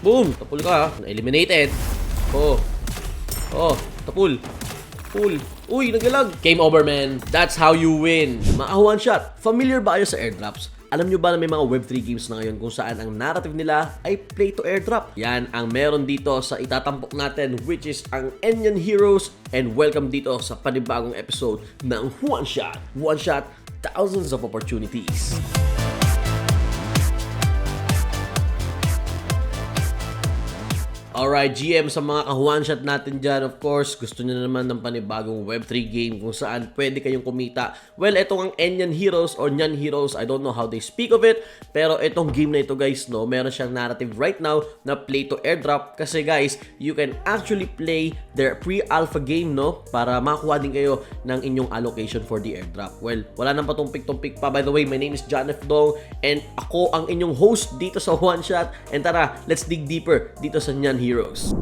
Boom! Tapul ka, ha? Eliminated. Oh. Oh, tapul. Pull. Uy, nagalag. Game over, man. That's how you win. Mga one shot. Familiar ba kayo sa airdrops? Alam nyo ba na may mga Web3 games na ngayon kung saan ang narrative nila ay play to airdrop? Yan ang meron dito sa itatampok natin, which is ang Enyan Heroes. And welcome dito sa panibagong episode ng One Shot. One Shot, thousands of opportunities. Alright, GM, sa mga ka-one-shot natin dyan, of course, gusto nyo na naman ng panibagong Web3 game kung saan pwede kayong kumita. Well, itong ang Enyan Heroes or Nyan Heroes, I don't know how they speak of it, pero itong game na ito, guys, no, meron siyang narrative right now na play to airdrop. Kasi, guys, you can actually play their pre-alpha game, no, para makuha din kayo ng inyong allocation for the airdrop. Well, wala nang patumpik-tumpik pa. By the way, my name is John F. Dong, and ako ang inyong host dito sa One Shot. And tara, let's dig deeper dito sa Nyan Heroes.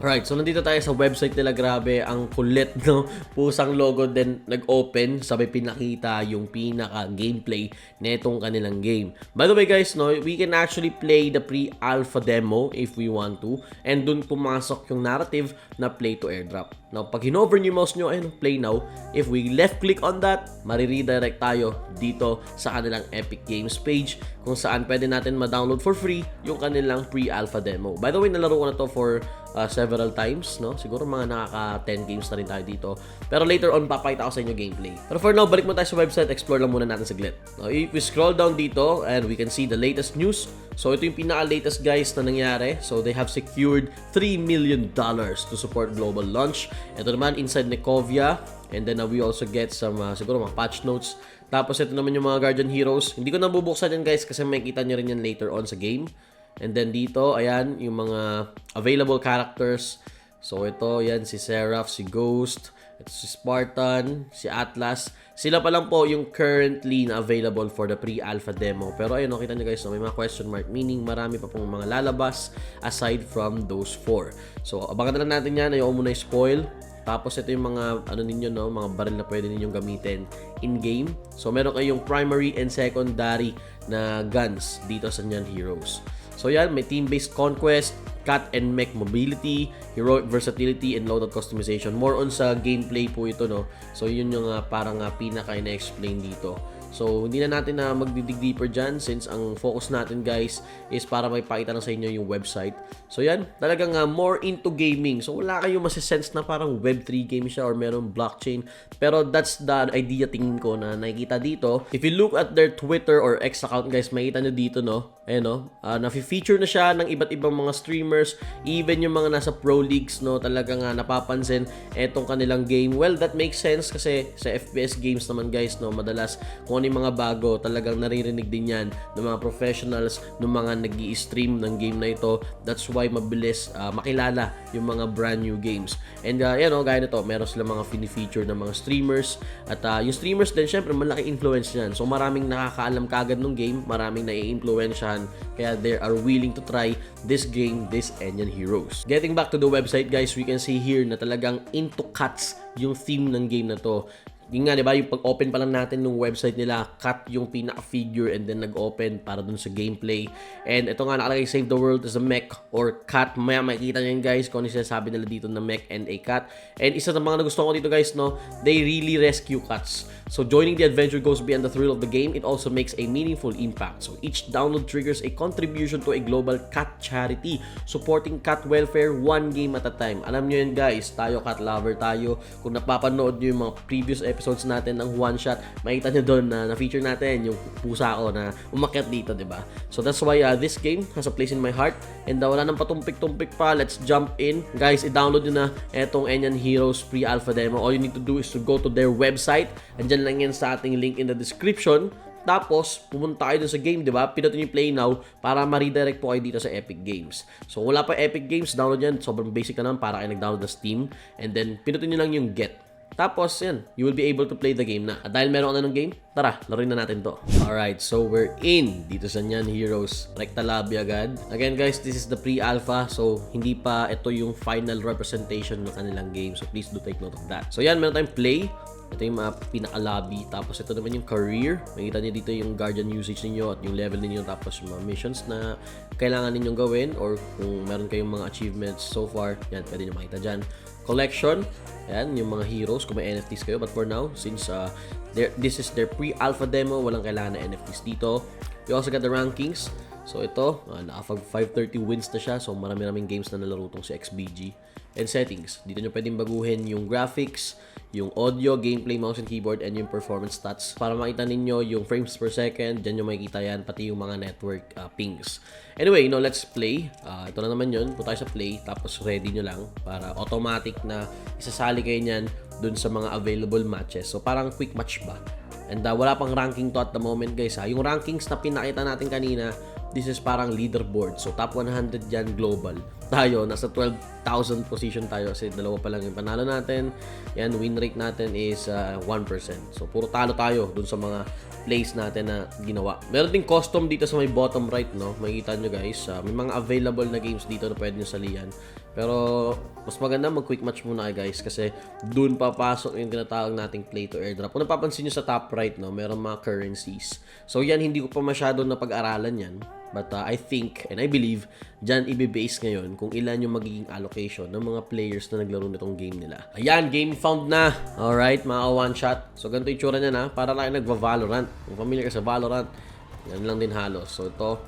Alright, so nandito tayo sa website nila. Grabe, ang kulit, no? Pusang logo din nag-open. Sabay pinakita yung pinaka-gameplay na itong kanilang game. By the way, guys, no, we can actually play the pre-alpha demo if we want to. And dun pumasok yung narrative na play to airdrop. Now, pag hinover nyo yung mouse nyo, ayun, play now. If we left-click on that, mariredirect tayo dito sa kanilang Epic Games page kung saan pwede natin ma-download for free yung kanilang pre-alpha demo. By the way, nalaro ko na to for several times, no? Siguro mga nakaka 10 games na rin tayo dito. Pero later on, papakita ko sa inyo gameplay. Pero for now, balik mo tayo sa website. Explore lang muna natin saglit. Now, if we scroll down dito, and we can see the latest news. So, ito yung pinaka-latest, guys, na nangyari. So, they have secured $3 million to support global launch. Ito naman, inside Nikovia. And then, we also get some, siguro, mga patch notes. Tapos, ito naman yung mga Guardian Heroes. Hindi ko na bubuksan yan, guys, kasi makikita nyo rin yan later on sa game. And then dito, ayan, yung mga available characters. So ito, yan, si Seraph, si Ghost, ito si Spartan, si Atlas. Sila pa lang po yung currently na available for the pre-alpha demo. Pero ayun, nakita nyo guys, no, may mga question mark. Meaning marami pa pong mga lalabas aside from those 4. So abangan na lang natin yan. Ayoko muna i-spoil. Tapos ito yung mga ano ninyo, no, mga baril na pwede ninyong gamitin in game. So meron kayong primary and secondary na guns dito sa Nyan Heroes. So yan, may team-based conquest, cat and mech mobility, heroic versatility, and loadout customization. More on sa gameplay po ito, no. So yun yung parang pinaka ina-explain dito. So, hindi na natin na magdidig deeper dyan since ang focus natin, guys, is para may pakita lang sa inyo yung website. So, yan. Talagang more into gaming. So, wala kayong masisense na parang Web3 game siya or meron blockchain. Pero that's the idea tingin ko na nakikita dito. If you look at their Twitter or X account, guys, makita nyo dito, no? Ayan, no? Na-feature na siya ng iba't ibang mga streamers. Even yung mga nasa pro leagues, no? Talagang napapansin etong kanilang game. Well, that makes sense kasi sa FPS games naman, guys, no? Madalas, kung yung mga bago, talagang naririnig din yan ng mga professionals, ng mga nag-i-stream ng game na ito. That's why mabilis makilala yung mga brand new games. And yan o, gaya nito, meron sila mga fini-feature ng mga streamers. At yung streamers din, syempre, malaki influence yan. So maraming nakakaalam kagad ng game, maraming nai-influensyahan, kaya they are willing to try this game, this Enyan Heroes. Getting back to the website, guys, we can see here na talagang into cuts yung theme ng game na to. Yung nga, diba, yung pag-open pa lang natin ng website nila, cut yung pinaka-figure and then nag-open para dun sa gameplay. And ito nga, nakalagay save the world as a mech or cat. Maya makikita nyo yun, guys, kung ano sinasabi nila dito na mech and a cat. And isa sa mga nagustuhan ko dito, guys, no, they really rescue cats. So joining the adventure goes beyond the thrill of the game. It also makes a meaningful impact. So each download triggers a contribution to a global cat charity, supporting cat welfare one game at a time. Alam nyo yun, guys, tayo cat lover tayo. Kung napapanood nyo yung mga previous episodes natin ng One Shot, makita nyo doon na na-feature natin yung pusa ko na umakyat dito, diba? So that's why this game has a place in my heart. And wala nang patumpik-tumpik pa, let's jump in. Guys, i-download nyo na etong Enyan Heroes pre-alpha demo. All you need to do is to go to their website. Andyan lang yan sa ating link in the description. Tapos, pumunta kayo dun sa game, di ba? Pinutin nyo yung play now para ma-redirect po kayo dito sa Epic Games. So, wala pa Epic Games, download yan. Sobrang basic na naman para kayo nag-download na Steam. And then, pinutin nyo lang yung get. Tapos, yan, you will be able to play the game na. At dahil meron ka na ng game, tara, laruin na natin to. Alright, so we're in dito sa Nyan Heroes. Recta Labi agad. Again, guys, this is the pre-alpha. So, hindi pa ito yung final representation ng kanilang game. So, please do take note of that. So, yan, meron tayong play. Ito yung mga pinaka-lobby. Tapos ito naman yung career. Makikita niyo dito yung guardian usage ninyo at yung level ninyo. Tapos yung mga missions na kailangan ninyong gawin or kung meron kayong mga achievements so far. Yan, pwede nyo makita dyan. Collection. Yan, yung mga heroes kung may NFTs kayo. But for now, since this is their pre-alpha demo, walang kailangan na NFTs dito. You also got the rankings. So ito, naka 530 wins na siya. So marami-raming games na nalaro tong si XBG. And settings. Dito nyo pwedeng baguhin yung graphics, yung audio, gameplay, mouse and keyboard, and yung performance stats. Para makita ninyo yung frames per second, dyan nyo makikita yan, pati yung mga network pings. Anyway, let's play. Ito na naman yun. Punta tayo sa play, tapos ready nyo lang para automatic na isasali kayo nyan dun sa mga available matches. So parang quick match ba? And wala pang ranking to at the moment guys ha. Yung rankings na pinakita natin kanina, this is parang leaderboard. So top 100 dyan global. Tayo, nasa 12,000 position tayo kasi dalawa pa lang yung panalo natin. Yan, win rate natin is 1%. So puro talo tayo dun sa mga plays natin na ginawa. Meron ding custom dito sa may bottom right, no? Makikita nyo guys, may mga available na games dito na pwede nyo salihan. Pero mas maganda mag-quick match muna guys kasi dun papasok yung tinatawag nating play to airdrop. Kung napapansin nyo sa top right, no, meron mga currencies. So yan, hindi ko pa masyado na pag-aralan yan. But I think and I believe dyan i-base ngayon kung ilan yung magiging allocation ng mga players na naglaro nitong game nila. Ayan, game found na. Alright, mga one shot. So ganito yung tsura niya na. Para lang nagva-Valorant. Kung familiar ka sa Valorant, yan lang din halos. So ito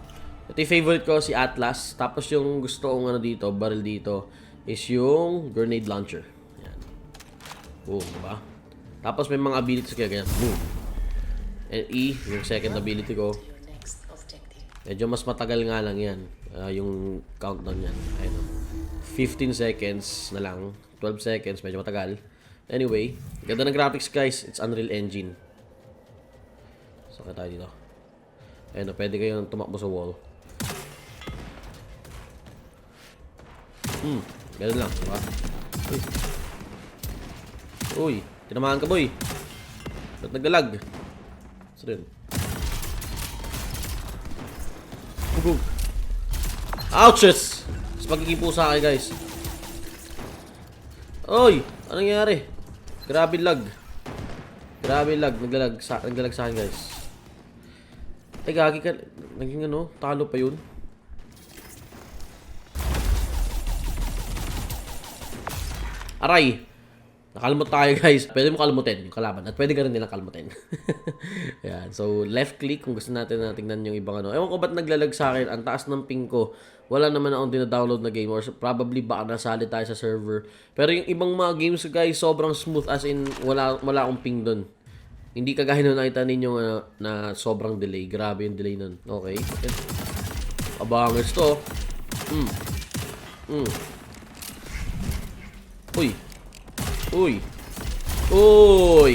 yung favorite ko, si Atlas. Tapos yung gusto kong dito, barrel dito, is yung grenade launcher. Ayan. Boom, diba? Tapos may mga abilities kaya ganyan. Boom. And E, yung second ability ko. Medyo mas matagal nga lang yan. Yung countdown yan. Ayun. 15 seconds na lang. 12 seconds. Medyo matagal. Anyway. Ganda ng graphics guys. It's Unreal Engine. So, kaya tayo dito. Ayun. Pwede kayong tumakbo sa wall. Ganun lang. Diba? Uy. Uy. Tinamaan ka boy. Ba't nagdalag? So, rin. Ouches! Mas magkikipo sa akin guys. Oy! Anong nangyari? Grabe lag. Grabe lag. Naglalag sa akin guys. Ay gagi ka. Naging talo pa yun. Aray! Nakalmot tayo guys. Pwede mo kalmutin yung kalaban. At pwede ka rin nilang kalmutin. Ayan. So, left click kung gusto natin na tingnan yung ibang Ewan ko ba't naglalag sa akin. Ang taas ng ping ko. Wala naman akong dina-download na game. Or probably baka nasali tayo sa server. Pero yung ibang mga games guys, sobrang smooth. As in, wala akong ping dun. Hindi kagaya nung nakita ninyo na sobrang delay. Grabe yung delay nun. Okay. Abangers to. Uy. Uy. Uy.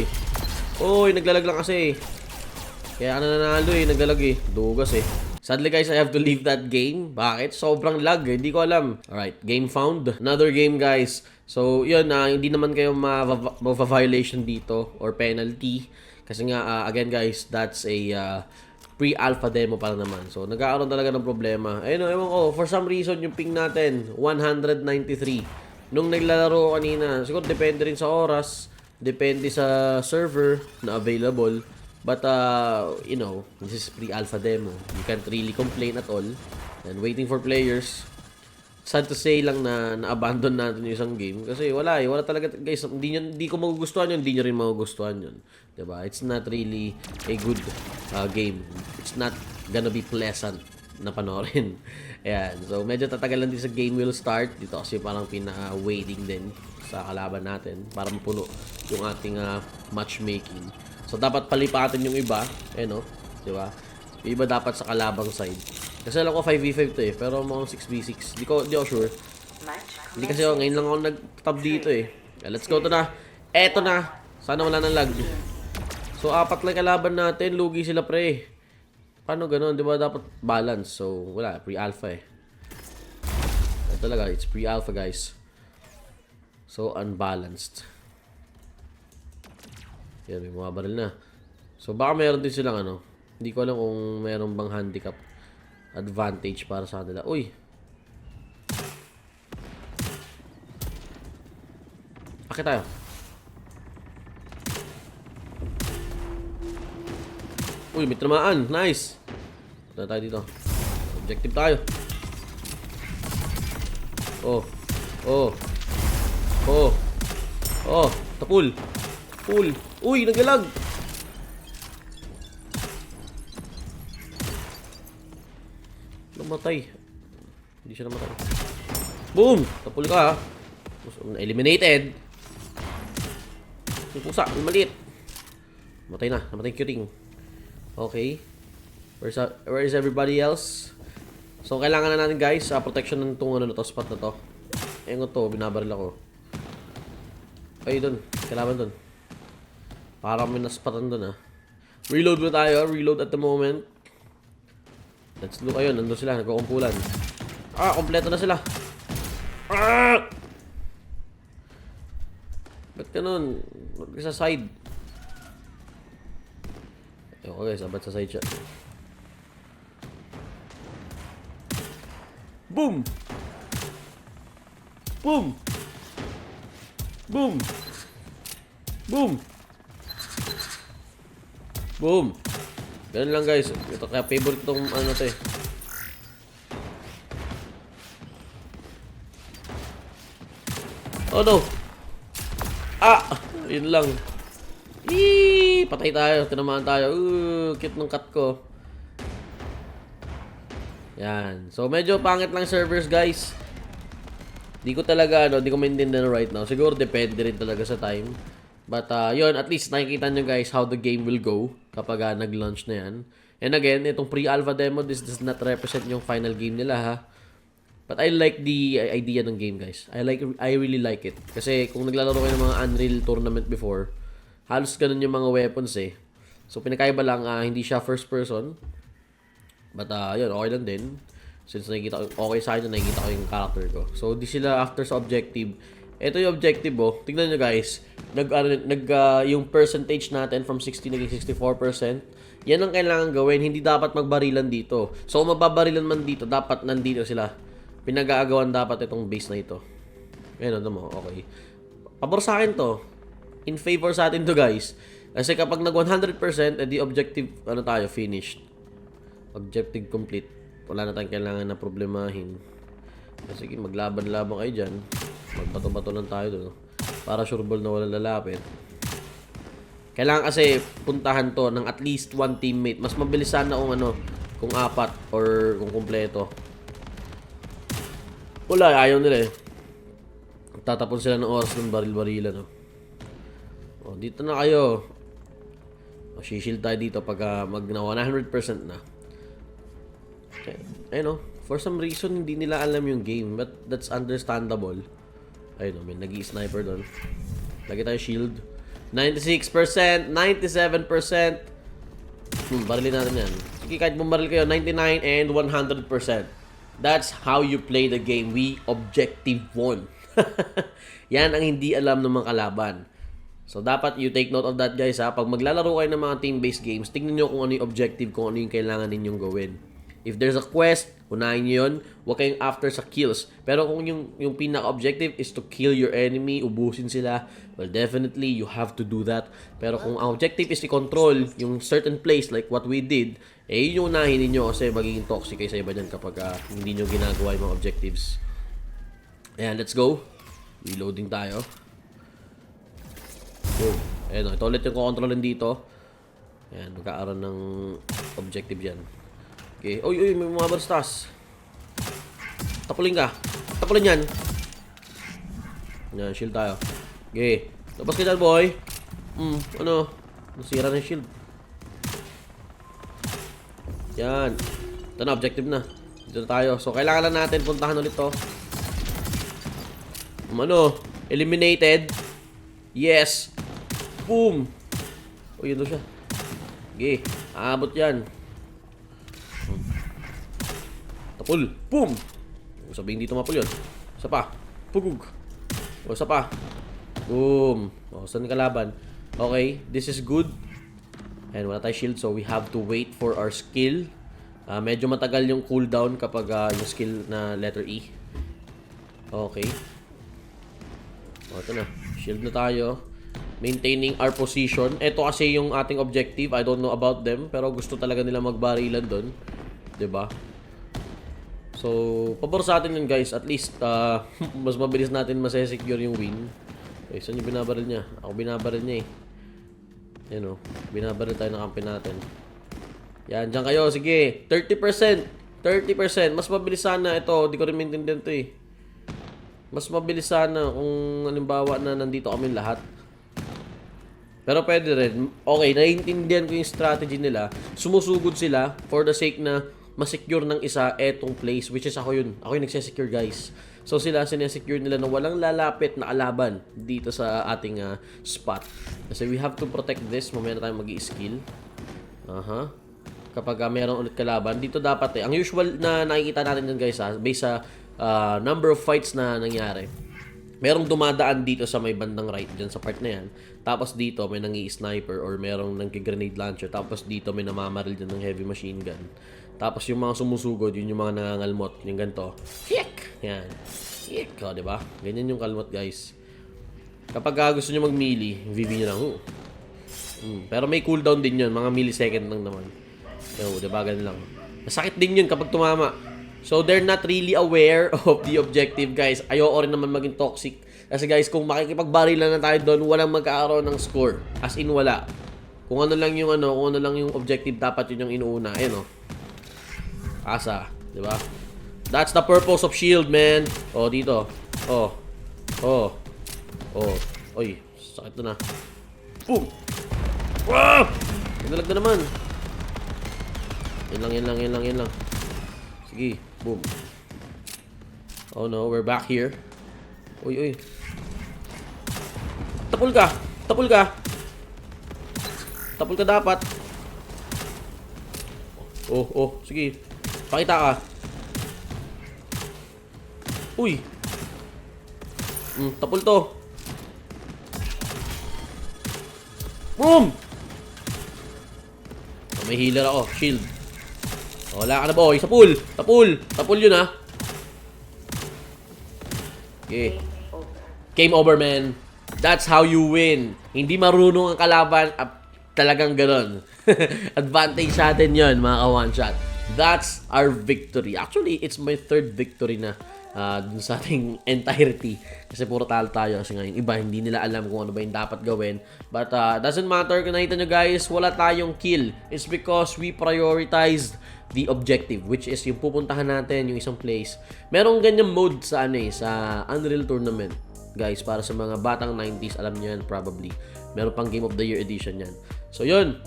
Uy, naglalag lang kasi. Kaya nanalo naglalag Dugas Sadly guys, I have to leave that game. Bakit? Sobrang lag Hindi ko alam. Alright, game found. Another game guys. So, yun hindi naman kayo ma-violation dito or penalty. Kasi nga, again guys, that's a pre-alpha demo para naman. So, nagkakaroon talaga ng problema. Ayun ewan ko. For some reason, yung ping natin, 193. Nung naglalaro kanina, siguro depende rin sa oras, depende sa server na available. But, this is pre-alpha demo. You can't really complain at all. And waiting for players. Sad to say lang na na-abandon natin yung isang game. Kasi wala talaga, guys. Hindi ko magugustuhan yun, hindi nyo rin magugustuhan yun. Diba? It's not really a good game. It's not gonna be pleasant na panoorin. Ayan. So, medyo tatagal lang din sa game will start. Dito kasi parang pinaka-waiting din sa kalaban natin para mapuno yung ating matchmaking. So, dapat palipatin yung iba. Diba? Yung iba dapat sa kalabang side. Kasi alam ko 5v5 to pero mukhang 6v6. Di ako sure. Hindi kasi ngayon lang ako nag-tab dito Let's go to na. Eto na. Sana wala nang lag. So, 4 lang kalaban natin. Lugi sila pre. Paano ganun? Di ba dapat balance? So, wala. Pre-alpha Ito talaga. It's pre-alpha, guys. So, unbalanced. Yan, may mga baril na. So, baka meron din silang Hindi ko alam kung meron bang handicap advantage para sa kanila. Uy! Bakit tayo? Uy, may tinamaan. Nice. Punta tayo dito. Objective tayo. Oh. Oh. Oh. Oh. Tapul. Tapul. Uy, nagalag. Namatay. Hindi siya namatay. Boom! Tapul ka ha. Eliminated. Yung pusa, yung maliit. Matay na. Namatay yung curing. Okay. Where is everybody else? So, kailangan na natin guys protection ng itong ano na to, spot na to. Ayun to, binabaril ako. Ay, dun. Kailangan dun. Parang may naspatan dun Reload mo tayo. Reload at the moment. Let's look. Ayun, nandun sila. Nagkukumpulan. Kompleto na sila. Ba't ganun? Ba't sa side? Okay, sabat sa side siya. Boom! Boom! Boom! Boom! Boom! Ganun lang guys. Ito kaya favorite itong ano to eh. Oh no! Yun lang. Patay tayo. Tinamaan tayo. Cute ng cut ko. Yan. So, medyo pangit lang servers, guys. Di ko talaga, di ko maintindihan right now. Siguro, depende rin talaga sa time. But, yun, at least nakikita nyo guys how the game will go kapag nag-launch na yan. And again, itong pre-alpha demo, this does not represent yung final game nila, ha. But I like the idea ng game, guys. I really like it. Kasi kung naglalaro kayo ng mga Unreal Tournament before, halos ganun yung mga weapons eh. So pinakaiba lang, hindi siya first person. But yun, okay lang din. Since nakikita ko, okay sa akin na nakikita ko yung character ko. So di sila after sa objective. Ito yung objective Tignan nyo guys. Yung percentage natin from 60 naging 64%. Yan ang kailangan gawin. Hindi dapat magbarilan dito. So kung mababarilan man dito, dapat nandito sila. Pinag-aagawan dapat itong base na ito. Ayun, mo. Okay. Pabor sa akin to. In favor sa atin to guys. Kasi kapag nag 100%, edi objective, tayo, finished. Objective complete. Wala na tayong kailangan na problemahin. Sige, maglaban-laban kayo dyan. Magbato-bato lang tayo doon. Para sure ball na wala lalapit. Kailangan kasi puntahan to ng at least one teammate. Mas mabilis sana kung apat or kung kumpleto. Wala, ayaw nila eh. Tatapon sila ng oras ng baril-barilan. Dito na kayo. Shield tayo dito pag mag na 100% na. Okay. Ayun for some reason, hindi nila alam yung game. But that's understandable. Ayun may nag-i-sniper doon. Lagi tayo shield. 96%, 97%. Barilin natin yan. Sige, kahit bumaril kayo, 99 and 100%. That's how you play the game. We objective won. Yan ang hindi alam ng mga kalaban. So, dapat you take note of that, guys, ha. Pag maglalaro kayo ng mga team-based games, tingnan nyo kung ano yung objective, kung ano yung kailangan ninyong gawin. If there's a quest, unahin nyo yun. Huwag kayong after sa kills. Pero kung yung pinaka-objective is to kill your enemy, ubusin sila, well, definitely, you have to do that. Pero kung ang objective is i-control yung certain place like what we did, yun yung unahin ninyo kasi magiging toxic kayo sa iba dyan kapag hindi nyo ginagawa yung mga objectives. Ayan, let's go. Reloading tayo. Boom. Ayan ito ulit yung kukontrolin dito. Ayan, magkakaroon ng objective dyan. Okay. Uy, may mga barstas. Tapulin ka. Tapulin yan. Yan, shield tayo. Okay. Tapos ka dyan, boy. Nasira na yung shield. Yan. Ito na, objective na. Dito na tayo. So, kailangan lang natin puntahan ulit to. Eliminated. Yes. Boom. Yun doon siya. Okay. Aabot yan. Tapul. Boom. Sabihin dito mapul yun. Isa pa. Pugug. Isa pa. Boom. Saan kalaban? Okay. This is good. And wala tayo shield, so we have to wait for our skill. Medyo matagal yung cooldown kapag yung skill na letter E. Okay. Ito na. Shield na tayo. maintaining our position. Ito kasi yung ating objective. I don't know about them, pero gusto talaga nila magbarilan doon. 'Di ba? So, pabor sa atin yun guys. At least, mas mabilis natin masesecure yung win. Okay, saan yung binabaril niya? Ako binabaril niya eh. Yan o. Binabaril tayo ng kampi natin. Yan, dyan kayo. Sige, 30%. 30%. Mas mabilis sana ito. Di ko rin maintindihan ito eh. Mas mabilis sana kung halimbawa na nandito kami lahat. Pero pwede rin. Okay, naiintindihan ko yung strategy nila. Sumusugod sila for the sake na masecure ng isa etong place, which is ako yun. Ako yung nagsesecure guys. So sila sinesecure nila na walang lalapit na kalaban dito sa ating spot. Kasi we have to protect this. Mamaya na tayo mag-i-skill. Kapag meron ulit kalaban, dito dapat ang usual na nakikita natin dyan guys based sa number of fights na nangyari. Merong dumadaan dito sa may bandang right dyan sa part na yan. Tapos dito may nangi-sniper or merong nang-grenade launcher. Tapos dito may namamaril dyan ng heavy machine gun. Tapos yung mga sumusugod, yun yung mga nangangalmot. Yung ganito. Fiek! Yan. Fiek! O, diba? Ganyan yung kalmot, guys. Kapag gusto nyo mag-melee, VV nyo lang. Pero may cooldown din yun. Mga millisecond lang naman. So, diba? Ganun lang. Masakit din yun kapag tumama. So, they're not really aware of the objective, guys. Ayoko rin naman maging toxic. Kasi, guys, kung makikipagbarilan na tayo doon, walang magkakaroon ng score. As in, wala. Kung ano lang yung objective, dapat yun yung inuuna. Ayun, o. Asa, di ba? That's the purpose of shield, man. Oh, dito. Oh. Oy, sakit na. Boom. Wow! Nagdalag na naman. Yan lang. Sige, boom. Oh no, we're back here. Uy. Tapul ka dapat. Oh, sige. Pakita ka. Uy. Tapul to. Boom! Oh, may healer ako. Shield. Oh, wala ka na boy. Tapul yun ha. Okay. Game over, man. That's how you win. Hindi marunong ang kalaban. Talagang ganon. Advantage sa atin yun, mga ka-one shot. That's our victory. Actually, it's my third victory na dun sa ating entirety. Kasi puro talo tayo. Kasi ngayon, iba, hindi nila alam kung ano ba yung dapat gawin. But doesn't matter. Kung nakita nyo guys, wala tayong kill. It's because we prioritized the objective, which is yung pupuntahan natin, yung isang place. Merong ganyang mode sa sa Unreal Tournament. Guys, para sa mga batang 90s, alam nyo yan probably. Meron pang Game of the Year edition yan. So yun,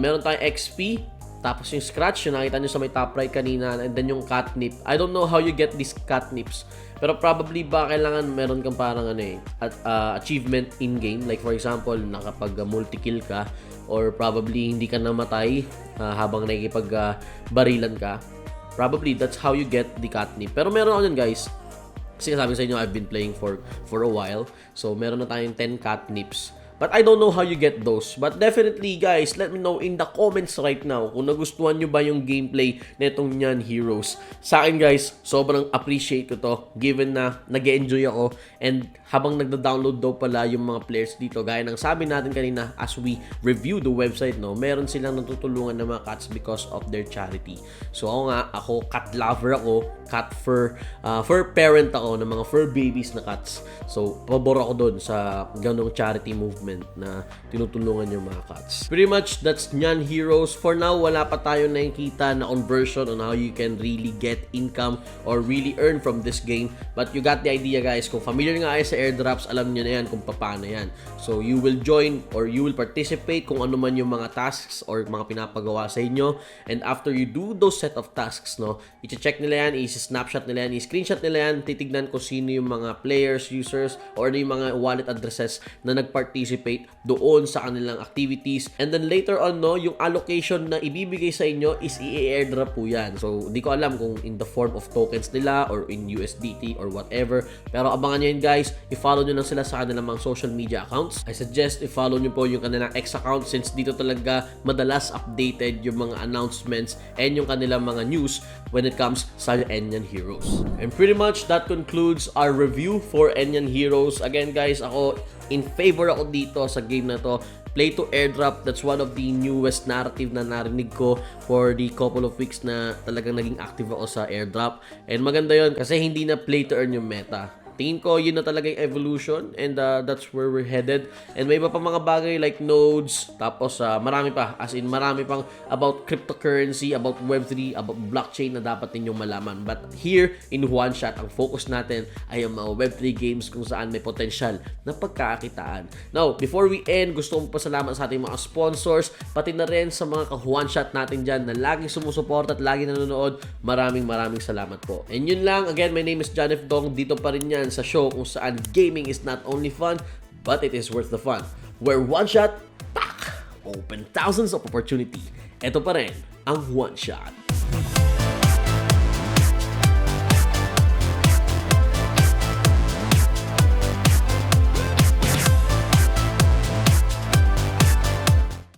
meron tayong XP. Tapos yung scratch, yung nakita nyo sa may top right kanina, and then yung catnip. I don't know how you get these catnips. Pero probably ba kailangan meron kang parang achievement in-game. Like for example, nakapag multi-kill ka, or probably hindi ka namatay habang nakikipag-barilan ka. Probably that's how you get the catnip. Pero meron ako dyan guys. Kasi sabi sa inyo, I've been playing for a while. So meron na tayong 10 catnips. But I don't know how you get those. But definitely, guys, let me know in the comments right now kung nagustuhan nyo ba yung gameplay netong Nyan Heroes. Sa akin, guys, sobrang appreciate ko to given na nag-enjoy ako. And habang nagda-download daw pala yung mga players dito, gaya ng sabi natin kanina as we review the website, no, meron silang natutulungan ng mga cats because of their charity. So ako cat lover ako, cat fur parent ako ng mga fur babies na cats. So pabor ako doon sa ganung charity movement na tinutulungan yung mga cats. Pretty much that's Nyan Heroes. For now, wala pa tayo nakikita na conversion on how you can really get income or really earn from this game. But you got the idea, guys. Kung familiar nga kayo sa airdrops, alam nyo na yan kung paano yan. So you will join or you will participate kung ano man yung mga tasks or mga pinapagawa sa inyo. And after you do those set of tasks, no, i-check nila yan, i-snapshot nila yan, i-screenshot nila yan, titignan ko sino yung mga players, users, or yung mga wallet addresses na nag-participate doon sa kanilang activities. And then later on, no, yung allocation na ibibigay sa inyo is i-airdrop po yan. So, di ko alam kung in the form of tokens nila or in USDT or whatever. Pero abangan nyo yun, guys. I-follow nyo lang sila sa kanilang mga social media accounts. I suggest i-follow nyo po yung kanilang X account since dito talaga madalas updated yung mga announcements and yung kanilang mga news when it comes sa Nyan Heroes. And pretty much that concludes our review for Nyan Heroes. Again, guys, ako in favor ako dito sa game na to. Play to airdrop, that's one of the newest narrative na narinig ko for the couple of weeks na talagang naging active ako sa airdrop. And maganda yon kasi hindi na play to earn yung meta. Tingin ko yun na talaga yung evolution and that's where we're headed. And may iba pa mga bagay like nodes, tapos marami pa, as in marami pang about cryptocurrency, about Web3, about blockchain na dapat ninyong malaman. But here, in one shot, ang focus natin ay ang mga Web3 games kung saan may potential na pagkakakitaan. Now, before we end, gusto kong pasalamat sa ating mga sponsors, pati na rin sa mga ka-one shot natin dyan na laging sumusuporta at laging nanonood. Maraming salamat po. And yun lang, again, my name is John F. Dong. Dito pa rin yan sa show kung saan gaming is not only fun, but it is worth the fun. Where one shot, pak! Open thousands of opportunity. Ito pa rin ang one shot.